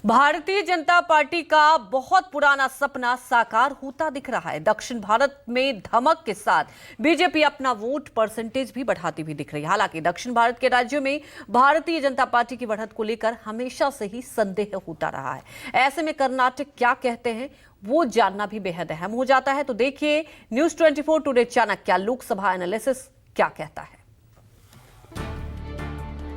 Bharatiya Janata party का बहुत पुराना सपना साकार होता दिख रहा है। दक्षिण भारत में धमक के साथ बीजेपी अपना वोट परसेंटेज भी बढ़ाती हुई दिख रही है। हालांकि दक्षिण भारत के राज्यों में भारतीय जनता पार्टी की बढ़त को लेकर हमेशा से ही संदेह होता रहा है। ऐसे में कर्नाटक क्या कहते हैं वो जानना भी बेहद अहम हो जाता है। तो देखिए news 24 today Chanakya Lok Sabha analysis क्या कहता है।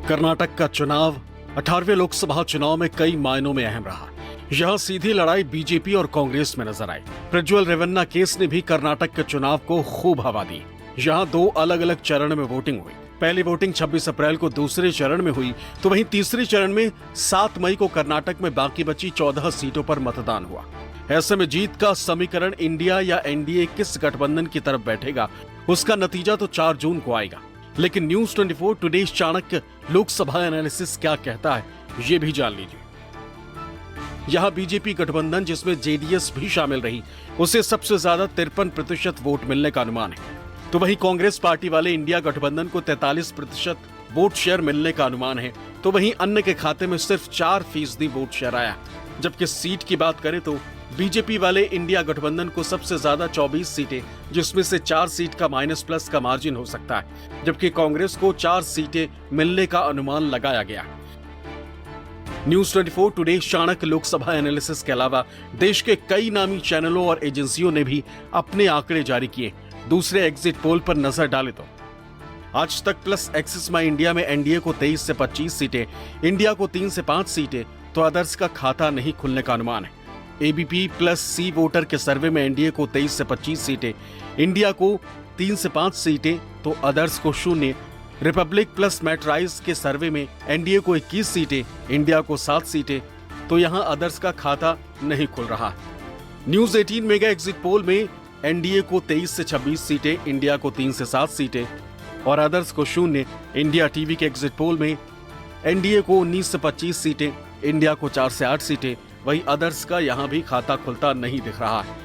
कर्नाटक का चुनाव 18वें लोकसभा चुनाव में कई मायनों में अहम रहा। यहां सीधी लड़ाई बीजेपी और कांग्रेस में नजर आई। प्रज्वल रेवन्ना केस ने भी कर्नाटक के चुनाव को खूब हवा दी। यहां दो अलग अलग चरण में वोटिंग हुई। पहली वोटिंग 26 अप्रैल को दूसरे चरण में हुई, तो वहीं तीसरे चरण में 7 मई को कर्नाटक में बाकी बची 14 सीटों पर मतदान हुआ। ऐसे में जीत का समीकरण इंडिया या एनडीए किस गठबंधन की तरफ बैठेगा, उसका नतीजा तो 4 जून को आएगा। लेकिन news 24 today Chanakya Lok Sabha analysis क्या कहता है, ये भी जान लीजिए। यहां बीजेपी गठबंधन, जिसमें जेडीएस भी शामिल रही, उसे सबसे ज्यादा 53% वोट मिलने का अनुमान है। तो वहीं कांग्रेस पार्टी वाले इंडिया गठबंधन को 43% वोट शेयर मिलने का अनुमान है। तो वहीं अन्य के खाते में सिर्फ 4% वोट शेयर आया। जबकि सीट की बात करें तो बीजेपी वाले इंडिया गठबंधन को सबसे ज्यादा 24 सीटें, जिसमें से 4 सीट का माइनस+ का मार्जिन हो सकता है, जबकि कांग्रेस को 4 सीटें मिलने का अनुमान लगाया गया। News 24 today Chanakya Lok Sabha analysis के अलावा देश के कई नामी चैनलों और एजेंसियों ने भी अपने आंकड़े जारी किए। दूसरे एग्जिट पोल पर नजर डाले तो आज तक प्लस एक्सिस माई इंडिया में एनडीए को 23 से 25 सीटें, इंडिया को 3 से 5 सीटें, तो अदर्स का खाता नहीं खुलने का अनुमान है। एबीपी प्लस सी वोटर के सर्वे में एनडीए को 23 से 25 सीटें, इंडिया को 3 से 5 सीटें, तो अदर्स को 0। रिपब्लिक प्लस मैट्राइज के सर्वे में एनडीए को 21 सीटें, इंडिया को 7 सीटें, तो यहां अदर्स का खाता नहीं खुल रहा। न्यूज़ 18 मेगा एग्जिट पोल में एनडीए को 23 से 26 सीटें, इंडिया को 3 से 7 सीटें और अदर्स को 0। इंडिया टीवी के एग्जिट पोल में एनडीए को 19 से 25 सीटें, इंडिया को 4 से 8 सीटें, वहीं अदर्स का यहां भी खाता खुलता नहीं दिख रहा है।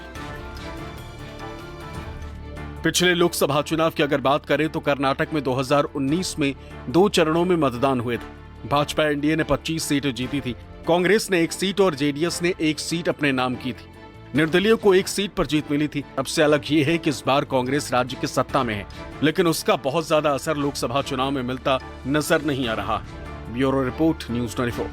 पिछले लोकसभा चुनाव की अगर बात करें तो कर्नाटक में 2019 में 2 चरणों में मतदान हुए थे। भाजपा एनडीए ने 25 सीटें जीती थी, कांग्रेस ने 1 सीट और जेडीएस ने 1 सीट अपने नाम की थी। निर्दलीय को 1 सीट पर जीत मिली थी। अब से अलग ये है कि इस बार कांग्रेस राज्य की सत्ता में है, लेकिन उसका बहुत ज्यादा असर लोकसभा चुनाव में मिलता नजर नहीं आ रहा। Bureau report, news 24।